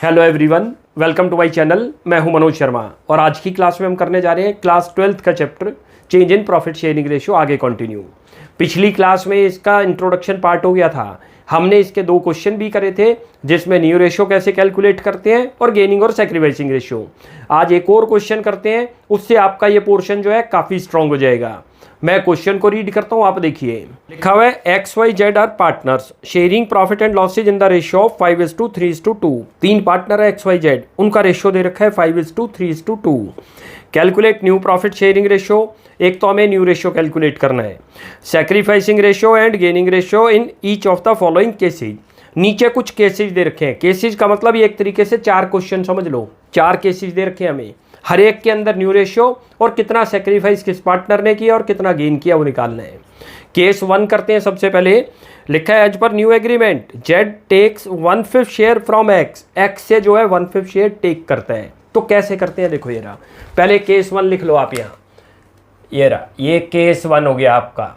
Hello everyone, welcome to my channel. मैं हूं मनोज शर्मा और आज की क्लास में हम करने जा रहे हैं क्लास 12th का chapter change in profit sharing ratio. आगे कंटिन्यू। पिछली क्लास में इसका इंट्रोडक्शन पार्ट हो गया था। हमने इसके दो क्वेश्चन भी करे थे जिसमें न्यू रेशियो कैसे कैलकुलेट करते हैं और गेनिंग और सैक्रिफाइसिंग रेशियो। आज एक और क्वेश्चन करते हैं, उससे आपका ये पोर्शन जो है काफ़ी स्ट्रॉन्ग हो जाएगा। मैं क्वेश्चन को रीड करता हूं, आप देखिए। लिखा हुआ है XYZ are partners sharing profit and losses in the ratio of 5:3:2। तीन पार्टनर है XYZ, उनका रेशियो दे रखा है 5:3:2। Calculate new profit sharing ratio. एक तो हमें न्यू रेशियो कैलकुलेट करना है। Sacrificing ratio and gaining ratio in each of the following cases. नीचे कुछ केसेज दे रखे हैं। केसेज का मतलब ये एक तरीके से चार क्वेश्चन समझ लो। चार केसेज दे रखे हैं हमें, हर एक के अंदर न्यू रेशियो और कितना सेक्रीफाइस किस पार्टनर ने किया और कितना गेन किया वो निकालना है। केस 1 करते हैं। सबसे पहले लिखा है as per new agreement Z takes 1/5 share from X से जो है 1/5 शेयर टेक करता है। तो कैसे करते हैं देखो, ये रहा। पहले केस 1 लिख लो आप यहाँ, ये रहा, ये केस 1 हो गया आपका।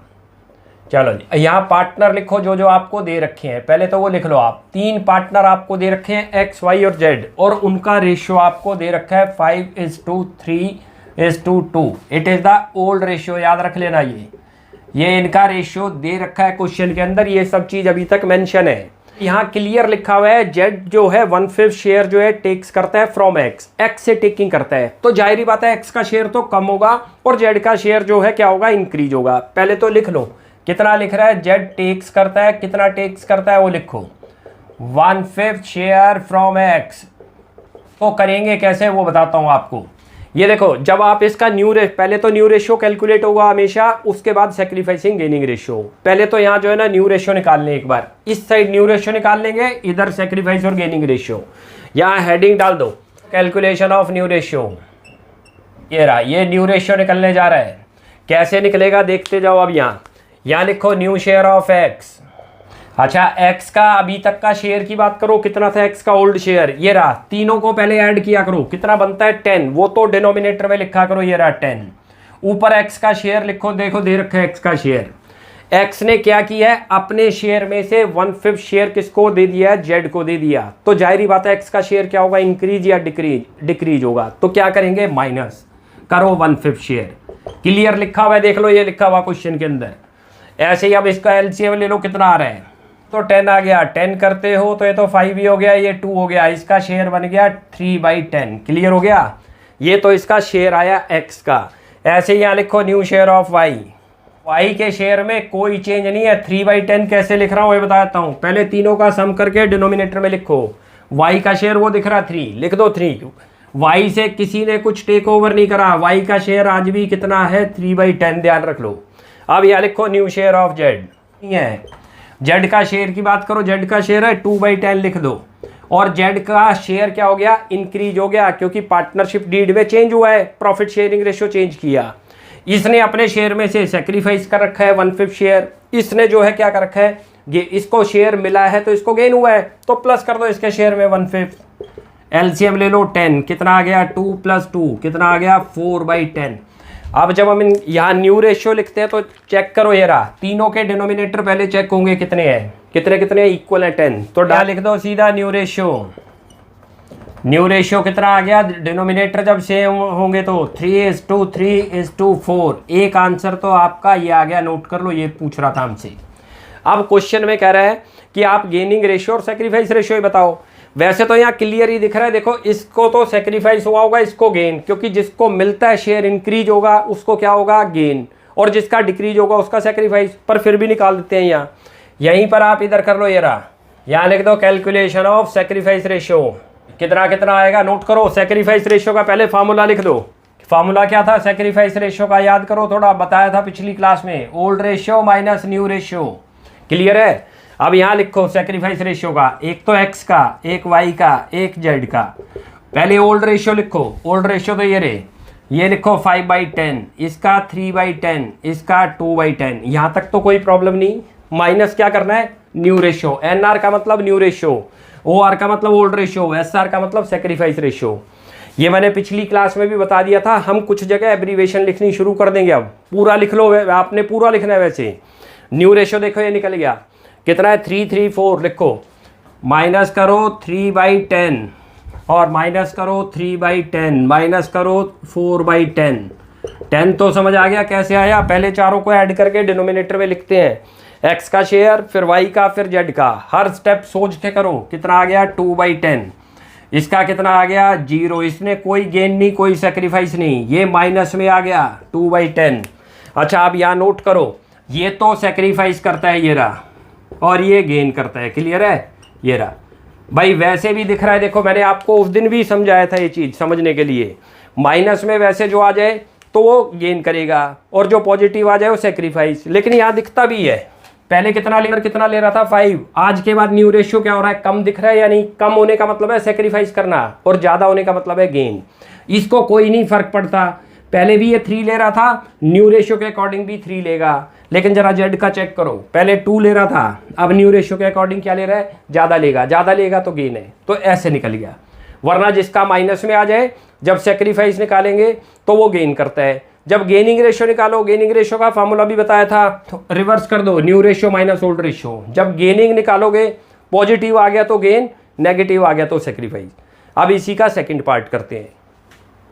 चलो जी, यहाँ पार्टनर लिखो जो जो आपको दे रखे हैं। पहले तो वो लिख लो आप। तीन पार्टनर आपको दे रखे हैं X, Y और Z और उनका रेशियो आपको दे रखा है 5:3:2। It is the old ratio, याद रख लेना। ये इनका रेशियो दे रखा है क्वेश्चन के अंदर। ये सब चीज़ अभी तक मेंशन है। यहाँ क्लियर लिखा हुआ है Z जो है 1/5 शेयर जो है टेक्स करता है फ्रॉम X से टेकिंग करता है। तो जाहिर बात है X का शेयर तो कम होगा और Z का शेयर जो है क्या होगा, इंक्रीज होगा। पहले तो लिख लो कितना लिख रहा है। Z टेक्स करता है, कितना टेक्स करता है वो लिखो, 1/5 शेयर फ्रॉम X। तो करेंगे कैसे वो बताता हूँ आपको। ये देखो, जब आप इसका पहले तो न्यू रेशियो कैलकुलेट होगा हमेशा, उसके बाद सैक्रिफाइसिंग गेनिंग रेशियो। पहले तो यहाँ जो है ना न्यू रेशियो निकाल लें। एक बार इस साइड न्यू रेशियो निकाल लेंगे, इधर सैक्रिफाइस और गेनिंग रेशियो। यहाँ हेडिंग डाल दो कैलकुलेशन ऑफ न्यू रेशियो। ये रहा, ये न्यू रेशियो निकलने जा रहा है। कैसे निकलेगा देखते जाओ। अब यहाँ लिखो न्यू शेयर ऑफ X। अच्छा, X का अभी तक का शेयर की बात करो, कितना था X का ओल्ड शेयर। ये रहा, तीनों को पहले ऐड किया करो, कितना बनता है 10। वो तो डिनोमिनेटर में लिखा करो, ये रहा 10। ऊपर X का शेयर लिखो, देखो दे रखा है X का शेयर। X ने क्या किया है, अपने शेयर में से 1/5 शेयर किसको दे दिया है, Z को दे दिया। तो जाहिर बात है X का शेयर क्या होगा, इंक्रीज या डिक्रीज होगा। तो क्या करेंगे, माइनस करो 1/5 शेयर। क्लियर लिखा हुआ है, देख लो, ये लिखा हुआ क्वेश्चन के अंदर। ऐसे ही अब इसका एलसीएम ले लो, कितना आ रहा है, तो 10 आ गया। 10 करते हो तो ये तो 5 ही हो गया, ये 2 हो गया। इसका शेयर बन गया 3/10। क्लियर हो गया। ये तो इसका शेयर आया X का। ऐसे ही यहाँ लिखो न्यू शेयर ऑफ Y के शेयर में कोई चेंज नहीं है। 3/10 कैसे लिख रहा हूँ ये बताता हूँ। पहले तीनों का सम करके डिनोमिनेटर में लिखो। Y का शेयर वो दिख रहा 3, लिख दो 3। Y से किसी ने कुछ टेक ओवर नहीं करा। Y का शेयर आज भी कितना है, 3/10, ध्यान रख लो। अब यहाँ लिखो न्यू शेयर ऑफ Z है। Z का शेयर की बात करो, Z का शेयर है 2/10 लिख दो। और Z का शेयर क्या हो गया, इंक्रीज हो गया, क्योंकि पार्टनरशिप डीड में चेंज हुआ है, प्रॉफिट शेयरिंग रेशियो चेंज किया। इसने अपने शेयर में से सेक्रीफाइस कर रखा है 1/5 शेयर। इसने जो है क्या कर रखा है, ये इसको शेयर मिला है तो इसको गेन हुआ है, तो प्लस कर दो इसके शेयर में 1/5। एलसीएम ले लो 10, कितना आ गया, 2 + 2 कितना आ गया, 4/10। अब जब हम यहाँ न्यू रेशियो लिखते हैं तो चेक करो, ये रहा, तीनों के डिनोमिनेटर पहले चेक होंगे कितने हैं, कितने इक्वल है 10। तो डाल लिख दो सीधा न्यू रेशियो। न्यू रेशियो कितना आ गया, डिनोमिनेटर जब सेम होंगे तो 3:3:4। एक आंसर तो आपका ये आ गया, नोट कर लो, ये पूछ रहा था हमसे। अब क्वेश्चन में कह रहा है कि आप गेनिंग रेशियो और सेक्रीफाइस रेशियो बताओ। वैसे तो यहाँ क्लियर ही दिख रहा है, देखो इसको तो सेक्रीफाइस हुआ होगा, इसको गेन, क्योंकि जिसको मिलता है शेयर इंक्रीज होगा उसको क्या होगा, गेन, और जिसका डिक्रीज होगा उसका सेक्रीफाइस। पर फिर भी निकाल देते हैं यहाँ। यहीं पर आप इधर कर लो, ये रहा, यहाँ लिख दो कैलकुलेशन ऑफ सेक्रीफाइस रेशियो। कितना आएगा, नोट करो। सेक्रीफाइस रेशियो का पहले फार्मूला लिख दो। फार्मूला क्या था सेक्रीफाइस रेशियो का, याद करो, थोड़ा बताया था पिछली क्लास में, old ratio minus new ratio. Clear है। अब यहाँ लिखो सेक्रीफाइस रेशियो का, एक तो X का, एक Y का, एक Z का। पहले ओल्ड रेशियो लिखो। ओल्ड रेशियो तो ये रहे, ये लिखो 5/10, इसका 3/10, इसका 2/10। यहाँ तक तो कोई प्रॉब्लम नहीं। माइनस क्या करना है, न्यू रेशियो। NR का मतलब न्यू रेशियो, OR का मतलब ओल्ड रेशियो, SR का मतलब सेक्रीफाइस रेशियो। ये मैंने पिछली क्लास में भी बता दिया था। हम कुछ जगह एब्रीवेशन लिखनी शुरू कर देंगे। अब पूरा लिख लो, आपने पूरा लिखना है। वैसे न्यू रेशियो देखो ये निकल गया, कितना है, 3:3:4 लिखो। माइनस करो 3/10, और माइनस करो 3/10, माइनस करो 4/10। 10 तो समझ आ गया कैसे आया। पहले चारों को ऐड करके डिनोमिनेटर में लिखते हैं, x का शेयर, फिर y का, फिर z का। हर स्टेप सोच के करो। कितना आ गया 2/10। इसका कितना आ गया 0। इसने कोई गेन नहीं, कोई सेक्रीफाइस नहीं, ये माइनस में आ गया 2/10। अच्छा अब यहाँ नोट करो, ये तो सेक्रीफाइस करता है ये रहा, और ये गेन करता है। क्लियर है, ये रहा भाई। वैसे भी दिख रहा है, देखो मैंने आपको उस दिन भी समझाया था ये चीज़ समझने के लिए। माइनस में वैसे जो आ जाए तो वो गेन करेगा, और जो पॉजिटिव आ जाए वो सेक्रीफाइस। लेकिन यहाँ दिखता भी है, पहले कितना ले रहा था 5। आज के बाद न्यू रेशियो क्या हो रहा है, कम दिख रहा है या नहीं। कम होने का मतलब है सेक्रीफाइस करना, और ज़्यादा होने का मतलब है गेन। इसको कोई नहीं फर्क पड़ता। पहले भी ये 3 ले रहा था, न्यू रेशियो के अकॉर्डिंग भी 3 लेगा। लेकिन जरा जेड का चेक करो, पहले 2 ले रहा था, अब न्यू रेशियो के अकॉर्डिंग क्या ले रहा है, ज़्यादा लेगा। ज़्यादा लेगा तो गेन है, तो ऐसे निकल गया। वरना जिसका माइनस में आ जाए, जब सेक्रीफाइस निकालेंगे तो वो गेन करता है। जब गेनिंग रेशियो निकालो, गेनिंग रेशियो का फार्मूला भी बताया था, तो रिवर्स कर दो, new ratio minus old ratio. जब गेनिंग निकालोगे, पॉजिटिव आ गया तो गेन, नेगेटिव आ गया तो सेक्रीफाइस। अब इसी का सेकंड पार्ट करते हैं।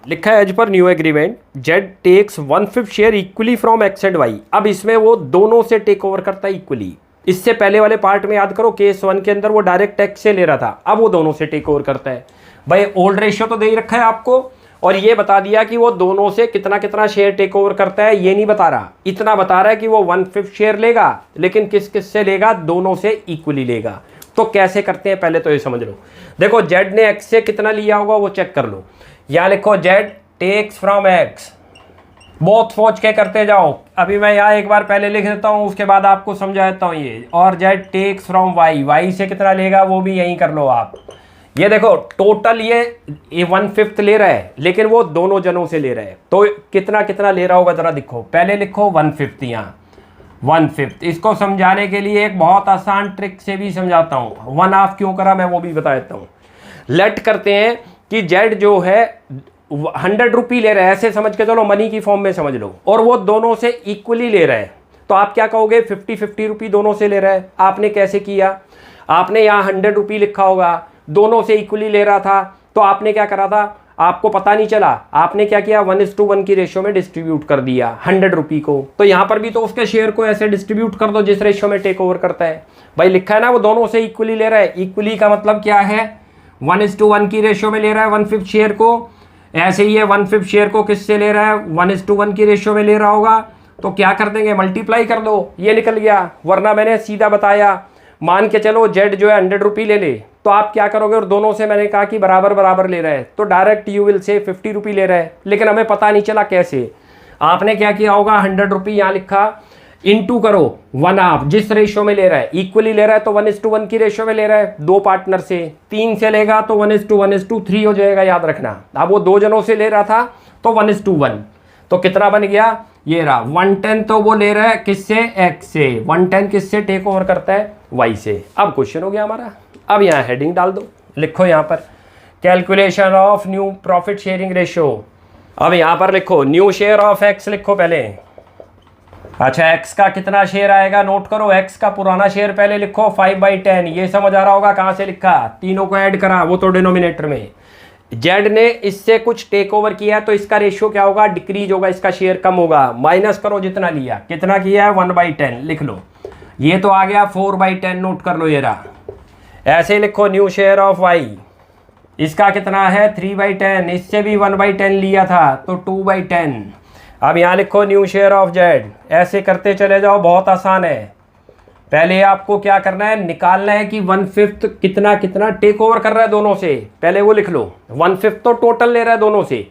लिखा है as per new agreement Z takes 1/5 share equally from X and Y. अब इसमें वो दोनों से टेक ओवर करता है इक्वली। इससे पहले वाले पार्ट में याद करो, केस 1 के अंदर वो डायरेक्ट एक्स से ले रहा था, अब वो दोनों से टेक ओवर करता है। भाई ओल्ड रेशियो तो दे ही रखा है आपको, और ये बता दिया कि वो दोनों से कितना कितना शेयर टेक ओवर करता है। ये नहीं बता रहा, इतना बता रहा है कि वो 1/5 शेयर लेगा, लेकिन किस किस से लेगा, दोनों से इक्वली लेगा। तो कैसे करते हैं पहले तो ये समझ लो। देखो जेड ने एक्स से कितना लिया होगा वो चेक कर लो। यहाँ लिखो जेड टेक्स फ्रॉम एक्स, बहुत सोच के करते जाओ। अभी मैं यहाँ एक बार पहले लिख देता हूँ, उसके बाद आपको समझा देता हूँ ये। और Z takes from Y, Y से कितना लेगा वो भी यहीं कर लो आप। ये देखो टोटल ये 1/5 ले रहा है, लेकिन वो दोनों जनों से ले रहा है, तो कितना कितना ले रहा होगा जरा दिखो। पहले लिखो 1/5, यहाँ 1/5। इसको समझाने के लिए एक बहुत आसान ट्रिक से भी समझाता हूँ। 1/2 क्यों करा मैं वो भी बता देता हूँ। लेट करते हैं कि जेड जो है 100 रुपये ले रहा है, ऐसे समझ के चलो, मनी की फॉर्म में समझ लो, और वो दोनों से इक्वली ले रहा है। तो आप क्या कहोगे, 50-50 रुपये दोनों से ले रहा है। आपने कैसे किया, आपने यहाँ 100 रुपये लिखा होगा, दोनों से इक्वली ले रहा था, तो आपने क्या करा था, आपको पता नहीं चला, आपने क्या किया 1:1 की रेशियो में डिस्ट्रीब्यूट कर दिया 100 रुपये को। तो यहाँ पर भी तो उसके शेयर को ऐसे डिस्ट्रीब्यूट कर दो जिस रेशियो में टेक ओवर करता है। भाई लिखा है ना वो दोनों से इक्वली ले रहा है। इक्वली का मतलब क्या है, 1:1 की रेशियो में ले रहा है 1/5 शेयर को। ऐसे ही है 1/5 शेयर को किससे ले रहा है, 1:1 की रेशियो में ले रहा होगा। तो क्या कर देंगे, मल्टीप्लाई कर दो, ये निकल गया। वरना मैंने सीधा बताया, मान के चलो जेड जो है 100 रुपये ले ले, तो आप क्या करोगे, और दोनों से मैंने कहा कि बराबर बराबर ले रहा है, तो डायरेक्ट यू विल से 50 रुपये ले रहा है। लेकिन हमें पता नहीं चला कैसे। आपने क्या किया होगा, 100 रुपये यहाँ लिखा, इंटू करो 1/2, जिस रेशियो में ले रहा है, इक्वली ले रहा है तो 1:1 की रेशियो में ले रहा है, 2 पार्टनर से। 3 से लेगा तो 1:1:3 हो जाएगा, याद रखना। अब वो 2 जनों से ले रहा था तो 1:1, तो कितना बन गया, ये रहा 110। तो वो ले रहा है किससे, एक्स से। 110 किससे टेक ओवर करता है, वाई से। अब क्वेश्चन हो गया हमारा। अब यहाँ हेडिंग डाल दो, लिखो यहाँ पर calculation of new profit sharing ratio. अब यहाँ पर लिखो न्यू शेयर ऑफ एक्स लिखो पहले। अच्छा एक्स का कितना शेयर आएगा, नोट करो। एक्स का पुराना शेयर पहले लिखो 5/10। ये समझ आ रहा होगा कहाँ से लिखा, तीनों को ऐड करा, वो तो डिनोमिनेटर में। जेड ने इससे कुछ टेक ओवर किया, तो इसका रेशियो क्या होगा, डिक्रीज होगा, इसका शेयर कम होगा। माइनस करो जितना लिया, कितना किया है 1/10 लिख लो। ये तो आ गया 4/10, नोट कर लो ये रहा। ऐसे लिखो न्यू शेयर ऑफ वाई, इसका कितना है 3/10, इससे भी 1/10 लिया था तो 2/10। अब यहाँ लिखो न्यू शेयर ऑफ जेड। ऐसे करते चले जाओ, बहुत आसान है। पहले आपको क्या करना है, निकालना है कि 1/5 कितना कितना टेक ओवर कर रहा है दोनों से। पहले वो लिख लो, 1/5 तो टोटल ले रहा है दोनों से,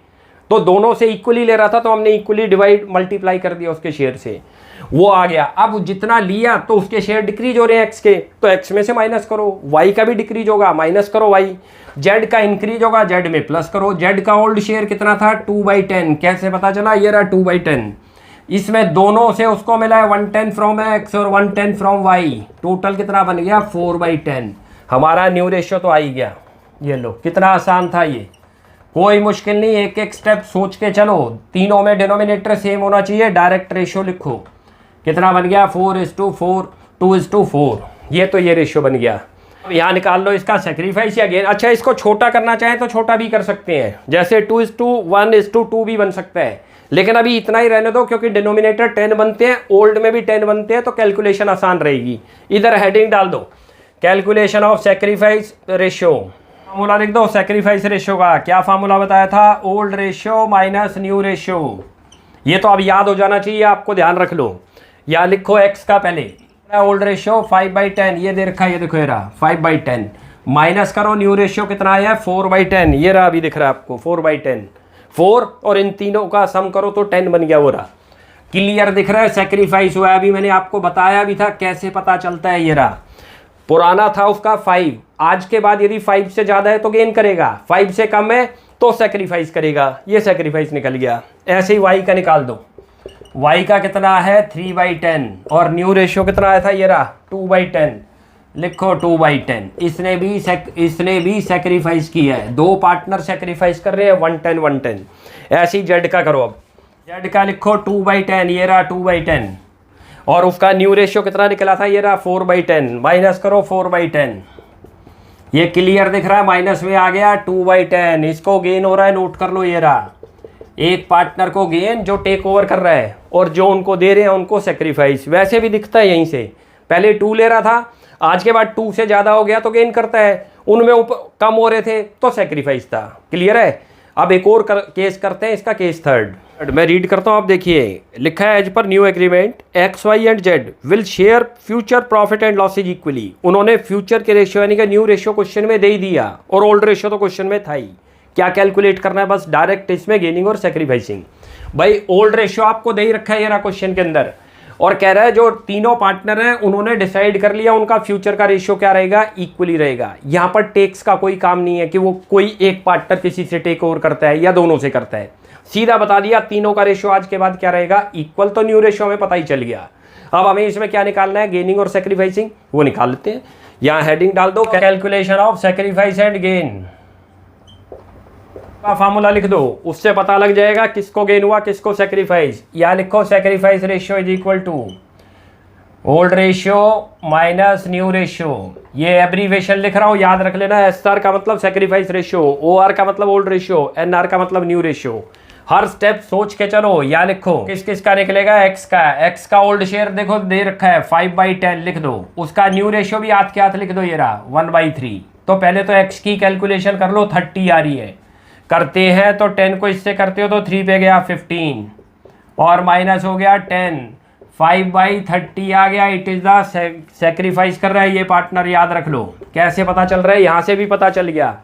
तो दोनों से इक्वली ले रहा था, तो हमने इक्वली डिवाइड मल्टीप्लाई कर दिया उसके शेयर से, वो आ गया। अब जितना लिया तो उसके शेयर डिक्रीज हो रहे हैं एक्स के, तो एक्स में से माइनस करो। वाई का भी डिक्रीज होगा, माइनस करो वाई। जेड का इंक्रीज होगा, जेड में प्लस करो। जेड का ओल्ड शेयर कितना था 2/10, कैसे पता चला, ये रहा 2/10। इसमें दोनों से उसको मिला है 110 फ्रॉम एक्स और 110 फ्रॉम वाई, टोटल कितना बन गया 4/10। हमारा न्यू रेशियो तो आ ही गया। ये लो कितना आसान था ये, कोई मुश्किल नहीं। एक एक स्टेप सोच के चलो, तीनों में डिनोमिनेटर सेम होना चाहिए। डायरेक्ट रेशियो लिखो, कितना बन गया 4:4, 2:4। ये तो ये रेशियो बन गया। अब यहाँ निकाल लो इसका सेक्रीफाइस या गेन। अच्छा, इसको छोटा करना चाहें तो छोटा भी कर सकते हैं, जैसे 2:1:2 भी बन सकता है, लेकिन अभी इतना ही रहने दो क्योंकि डिनोमिनेटर 10 बनते हैं, ओल्ड में भी 10 बनते हैं, तो कैलकुलेशन आसान रहेगी। इधर हेडिंग डाल दो, calculation of sacrifice ratio. Formula लिख दो सेक्रीफाइस रेशियो का। क्या फार्मूला बताया था? Old ratio minus new ratio. ये तो अब याद हो जाना चाहिए आपको, ध्यान रख लो। या लिखो एक्स का पहले ओल्ड रेशियो 5/10, ये दे रखा है, ये देखो ये रहा 5/10, माइनस करो न्यू रेशियो कितना आया है 4/10, ये रहा अभी दिख रहा है आपको 4/10, 4 और इन तीनों का सम करो तो 10 बन गया, वो रहा। क्लियर दिख रहा है? सेक्रीफाइस हुआ है। अभी मैंने आपको बताया भी था कैसे पता चलता है, ये रहा। पुराना था उसका 5, आज के बाद यदि 5 से ज़्यादा है तो गेन करेगा, 5 से कम है तो सेक्रीफाइस करेगा। ये सेक्रीफाइस निकल गया। ऐसे ही वाई का निकाल दो। y का कितना है 3/10 और न्यू रेशियो कितना आया था, ये रहा 2/10, लिखो 2/10। इसने भी सेक्रीफाइस किया है, दो पार्टनर सेक्रीफाइस कर रहे हैं 110। ऐसे ही जेड का करो। अब जेड का लिखो 2/10, ये रहा 2/10 और उसका न्यू रेशियो कितना निकला था, ये रहा 4/10, माइनस करो 4/10। ये क्लियर दिख रहा है, माइनस में आ गया 2/10। इसको गेन हो रहा है, नोट कर लो, ये रहा। एक पार्टनर को गेन जो टेक ओवर कर रहा है और जो उनको दे रहे हैं उनको सेक्रीफाइस। वैसे भी दिखता है यहीं से, पहले 2 ले रहा था, आज के बाद 2 से ज़्यादा हो गया तो गेन करता है, उनमें कम हो रहे थे तो सेक्रीफाइस था। क्लियर है? अब एक और केस करते हैं, इसका केस थर्ड। मैं रीड करता हूँ, आप देखिए। लिखा है as per new agreement X Y and Z will share future profit and losses equally. उन्होंने फ्यूचर के रेशियो यानी कि न्यू रेशियो क्वेश्चन में दे ही दिया और ओल्ड रेशियो तो क्वेश्चन में था ही। क्या कैलकुलेट करना है? बस डायरेक्ट इसमें गेनिंग और सेक्रीफाइसिंग। भाई ओल्ड रेशियो आपको दे ही रखा है ये रहा क्वेश्चन के अंदर, और कह रहा है जो तीनों पार्टनर हैं उन्होंने डिसाइड कर लिया उनका फ्यूचर का रेशियो क्या रहेगा, इक्वली रहेगा। यहाँ पर टेक्स का कोई काम नहीं है कि वो कोई एक पार्टनर किसी से टेक ओवर करता है या दोनों से करता है, सीधा बता दिया तीनों का रेशियो आज के बाद क्या रहेगा, इक्वल। तो न्यू रेशियो हमें पता ही चल गया। अब हमें इसमें क्या निकालना है, गेनिंग और सेक्रीफाइसिंग, वो निकाल लेते हैं। यहाँ हेडिंग डाल दो calculation of sacrifice and gain का फार्मूला लिख दो, उससे पता लग जाएगा किसको गेन हुआ किसको सेक्रीफाइस। या लिखो sacrifice ratio is equal to old ratio minus new ratio. ये एब्रीवेशन लिख रहा हूं, याद रख लेना। SR का मतलब सेक्रीफाइस रेशियो, OR का मतलब ओल्ड रेशियो, NR का मतलब न्यू रेशियो। हर स्टेप सोच के चलो। या लिखो किस किस का निकलेगा, एक्स का ओल्ड शेयर देखो दे रखा है 5/10, लिख दो। उसका न्यू रेशियो भी हाथ के हाथ लिख दो, ये रहा 1/3। तो पहले तो एक्स की कैलकुलेशन कर लो, 30 आ रही है, करते हैं तो 10 को इससे करते हो तो 3 पे गया 15 और माइनस हो गया 10, 5/30 आ गया। इट इज़ द सेक्रीफाइस कर रहा है ये पार्टनर, याद रख लो। कैसे पता चल रहा है, यहाँ से भी पता चल गया।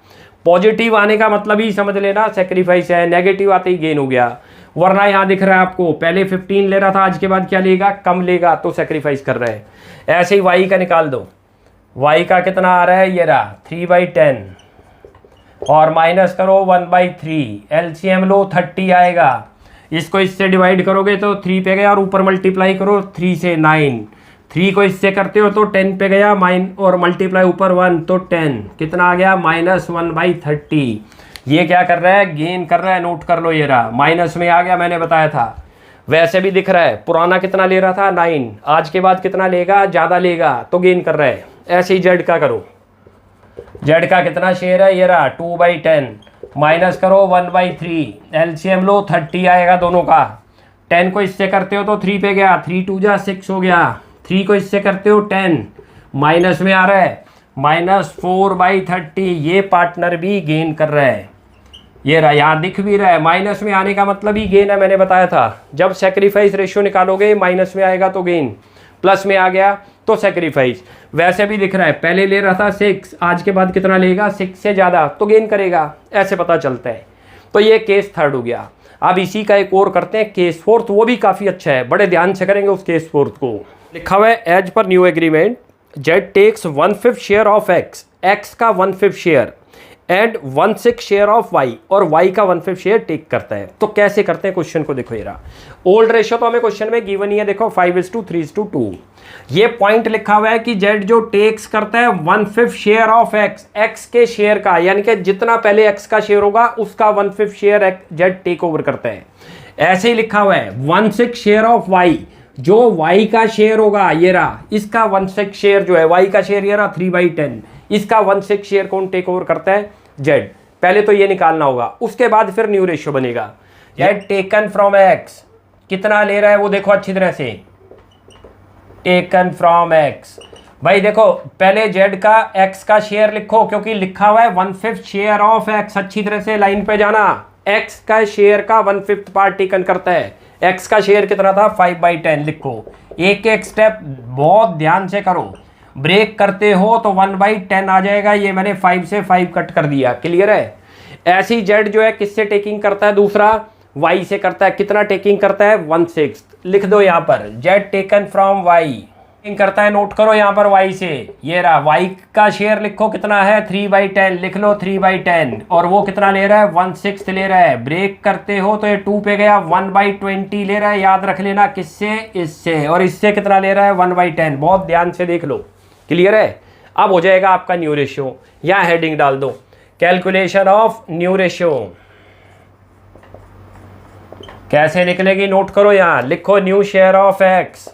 पॉजिटिव आने का मतलब ही समझ लेना सेक्रीफाइस है, नेगेटिव आते ही गेन हो गया। वरना यहाँ दिख रहा है आपको पहले 15 ले रहा था, आज के बाद क्या लेगा, कम लेगा, तो सेक्रीफाइस कर रहा है। ऐसे ही वाई का निकाल दो। वाई का कितना आ रहा है, ये रहा 3/10 और माइनस करो 1/3, एलसीएम लो 30 आएगा। इसको इससे डिवाइड करोगे तो 3 पे गया और ऊपर मल्टीप्लाई करो 3 से 9, 3 को इससे करते हो तो 10 पे गया और मल्टीप्लाई ऊपर 1 तो 10, कितना आ गया -1/30। ये क्या कर रहा है, गेन कर रहा है, नोट कर लो, ये रहा माइनस में आ गया, मैंने बताया था। वैसे भी दिख रहा है पुराना कितना ले रहा था 9, आज के बाद कितना लेगा, ज़्यादा लेगा तो गेन कर रहा है। ऐसे ही जेड का करो, जेड का कितना शेयर है, ये रहा 2/10, माइनस करो 1/3, एलसीएम लो 30 आएगा दोनों का। 10 को इससे करते हो तो 3 पे गया, 3 2 जा 6 हो गया। 3 को इससे करते हो 10, माइनस में आ रहा है -4/30। ये पार्टनर भी गेन कर रहा है, ये रहा, यहाँ दिख भी रहा है। माइनस में आने का मतलब ही गेन है, मैंने बताया था। जब सेक्रीफाइस रेशियो निकालोगे माइनस में आएगा तो गेन, प्लस में आ गया तो सेक्रीफाइस। वैसे भी दिख रहा है पहले ले रहा था 6, आज के बाद कितना लेगा, 6 से ज़्यादा तो गेन करेगा, ऐसे पता चलता है। तो ये केस थर्ड हो गया। अब इसी का एक और करते हैं केस फोर्थ, वो भी काफ़ी अच्छा है, बड़े ध्यान से करेंगे उस केस फोर्थ को। लिखा हुआ है as per new agreement Z takes 1/5 share of X, X का 1/5 share and 1/6 share of Y, और वाई का 1/5 शेयर टेक करता है। तो कैसे करते हैं क्वेश्चन को देखो, ये रहा ओल्ड रेशियो तो हमें क्वेश्चन में गिवन ही है, देखो 5:3:2। ये पॉइंट लिखा हुआ है कि जेड जो टेक्स करता है 1/5 शेयर ऑफ एक्स, एक्स के शेयर का, यानी कि जितना पहले एक्स का शेयर होगा उसका 1/5 शेयर जेड टेक ओवर करता है। ऐसे ही लिखा हुआ है 1/6 शेयर ऑफ वाई, जो वाई का शेयर होगा, ये रहा इसका 1/6 शेयर जो है वाई का शेयर, ये रहा 3/10, इसका 1/6 शेयर कौन टेक ओवर करता है? जेड। पहले तो ये निकालना होगा, उसके बाद फिर न्यू रेशियो बनेगा। जेड टेकन फ्रॉम एक्स कितना ले रहा है वो देखो अच्छी तरह से, टेकन फ्रॉम एक्स। भाई देखो पहले जेड का एक्स का शेयर लिखो, क्योंकि लिखा हुआ है 1/5 शेयर ऑफ एक्स। अच्छी तरह से लाइन पे जाना, एक्स का शेयर का 1/5 पार्ट टेकन करता है। एक्स का शेयर कितना था? 5/10 लिखो। एक एक स्टेप बहुत ध्यान से करो, ब्रेक करते हो तो 1/10 आ जाएगा। ये मैंने 5 से 5 कट कर दिया, क्लियर है। ऐसी जेड जो है किससे टेकिंग करता है? दूसरा वाई से करता है। कितना टेकिंग करता है? 1/6 लिख दो यहाँ पर, जेड टेकन फ्रॉम वाई करता है, नोट करो यहाँ पर वाई से। ये रहा वाई का शेयर लिखो कितना है? 3/10 लिख लो, 3/10। और वो कितना ले रहा है? 1/6 ले रहा है। ब्रेक करते हो तो ये 2 पे गया, 1/20 ले रहा है। याद रख लेना किससे? इससे। और इससे कितना ले रहा है? 1/10। बहुत ध्यान से देख लो, क्लियर है। अब हो जाएगा आपका न्यू रेशियो। यहाँ हेडिंग डाल दो, कैलकुलेशन ऑफ न्यू रेशियो। कैसे निकलेगी? नोट करो, यहाँ लिखो न्यू शेयर ऑफ एक्स।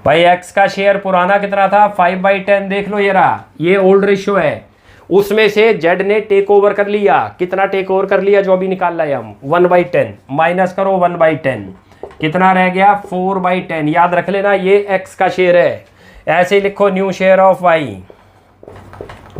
भाई एक्स का शेयर पुराना कितना था? 5/10 देख लो, ये रहा, ये ओल्ड रेशियो है। उसमें से जेड ने टेक ओवर कर लिया। कितना टेक ओवर कर लिया? जो अभी निकाल लाए हम, 1/10 माइनस करो 1/10, कितना रह गया? 4/10। याद रख लेना ये एक्स का शेयर है। ऐसे ही लिखो new share of Y.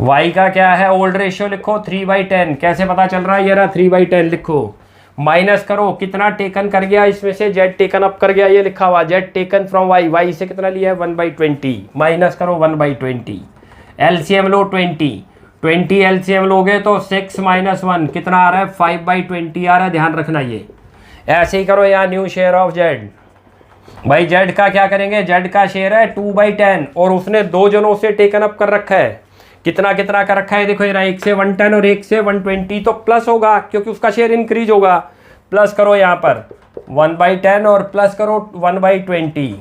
Y का क्या है? ओल्ड रेशियो लिखो 3/10। कैसे पता चल रहा है? ये रहा 3/10 लिखो, माइनस करो कितना टेकन कर गया इसमें से? जेड टेकन अप कर गया, ये लिखा हुआ Z taken from Y. Y से कितना लिया है? 1/20, माइनस करो 1/20। एलसीएम लो 20 एलसीएम लोगे तो 6 - 1 कितना आ रहा है? 5/20 आ रहा है, ध्यान रखना ये। ऐसे ही करो यहाँ न्यू शेयर ऑफ जेड। भाई जेड का क्या करेंगे? जेड का शेयर है 2/10 और उसने 2 जनों से टेकन अप कर रखा है। कितना कितना का रखा है? देखो ये 1 से 110 और 1 से 120, तो प्लस होगा क्योंकि उसका शेयर इंक्रीज होगा। प्लस करो यहाँ पर 1/10 और प्लस करो 1/20।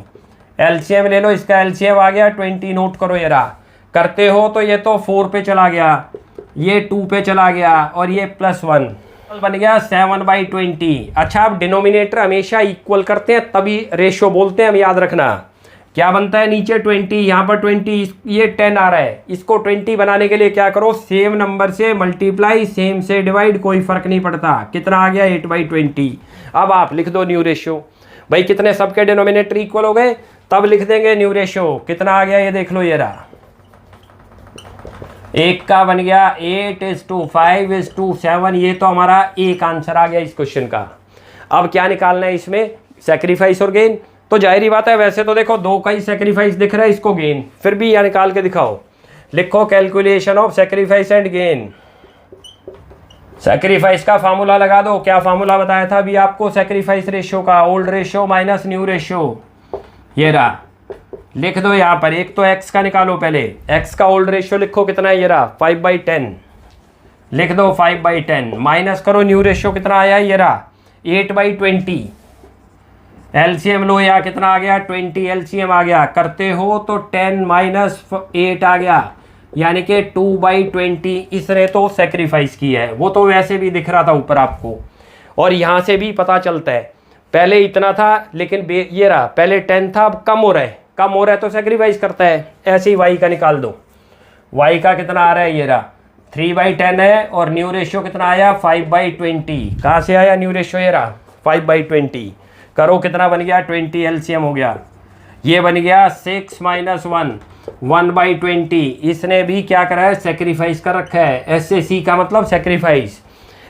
एलसीएम ले लो, इसका एलसीएम आ गया 20, नोट करो। ये रहा, करते हो तो ये तो 4 पे चला गया, ये 2 पे चला गया और ये +1 बन गया 7/20। अच्छा, आप डिनोमिनेटर हमेशा इक्वल करते हैं तभी रेशियो बोलते हैं, हम याद रखना। क्या बनता है? नीचे 20, यहाँ पर 20, ये 10 आ रहा है। इसको 20 बनाने के लिए क्या करो? सेम नंबर से मल्टीप्लाई, सेम से डिवाइड, कोई फर्क नहीं पड़ता। कितना आ गया? 8/20। अब आप लिख दो न्यू रेशियो। भाई कितने सबके डिनोमिनेटर इक्वल हो गए, तब लिख देंगे न्यू रेशियो। कितना आ गया? ये देख लो, ये रहा, एक का बन गया 8:5:7। ये तो हमारा एक आंसर आ गया इस क्वेश्चन का। अब क्या निकालना है इसमें? सैक्रिफाइस और गेन। तो जाहिर बात है, वैसे तो देखो 2 का ही सैक्रिफाइस दिख रहा है, इसको गेन, फिर भी यहाँ निकाल के दिखाओ। लिखो calculation of sacrifice and gain. Sacrifice का फार्मूला लगा दो। क्या फार्मूला बताया था अभी आपको सैक्रिफाइस रेशियो का? Old ratio minus new ratio. ये रहा, लिख दो यहाँ पर। एक तो एक्स का निकालो पहले, एक्स का ओल्ड रेशियो लिखो कितना है? ये रहा 5/10, लिख दो 5/10, माइनस करो न्यू रेशियो कितना आया? ये रहा 8/20। एलसीएम लो, या कितना आ गया? 20 एलसीएम आ गया। करते हो तो 10 - 8 आ गया, यानी कि 2/20। इसने तो सेक्रीफाइस की है, वो तो वैसे भी दिख रहा था ऊपर आपको, और यहाँ से भी पता चलता है। पहले इतना था लेकिन ये रहा, पहले 10 था, अब कम हो रहा है। कम हो रहा है तो सेक्रीफाइस करता है। ऐसे ही वाई का निकाल दो। वाई का कितना आ रहा है? ये रहा 3/10 है, और न्यू रेशियो कितना आया? 5/20। कहाँ से आया न्यू रेशियो? ये रहा 5/20। करो कितना बन गया? 20 एलसीएम हो गया। ये बन गया 6 - 1 1/20। इसने भी क्या करा है? सेक्रीफाइस कर रखा है। SAC का मतलब सेक्रीफाइस।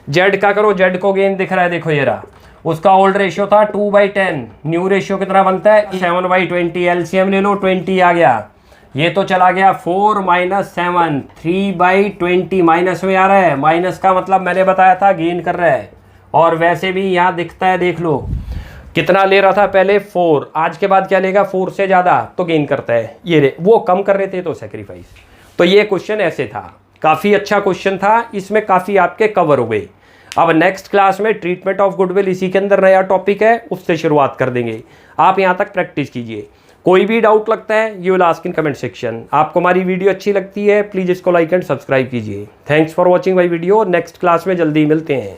जेड का करो, जेड को गेन दिख रहा है, देखो ये रहा, उसका ओल्ड रेशियो था 2/10। न्यू रेशियो कितना बनता है? 7/20। एलसीएम ले लो, 20 आ गया। ये तो चला गया 4 - 7, 3/20 माइनस में आ रहा है। माइनस का मतलब मैंने बताया था गेन कर रहा है, और वैसे भी यहाँ दिखता है, देख लो कितना ले रहा था पहले 4, आज के बाद क्या लेगा? 4 से ज़्यादा तो गेन करता है। ये वो कम कर रहे थे तो सेक्रीफाइस। तो ये क्वेश्चन ऐसे था, काफ़ी अच्छा क्वेश्चन था, इसमें काफ़ी आपके कवर हो गए। अब नेक्स्ट क्लास में ट्रीटमेंट ऑफ गुडविल, इसी के अंदर नया टॉपिक है, उससे शुरुआत कर देंगे। आप यहाँ तक प्रैक्टिस कीजिए। कोई भी डाउट लगता है you will ask in comment section. आपको हमारी वीडियो अच्छी लगती है प्लीज़ इसको लाइक एंड सब्सक्राइब कीजिए। Thanks for watching my video. Next class में जल्दी मिलते हैं।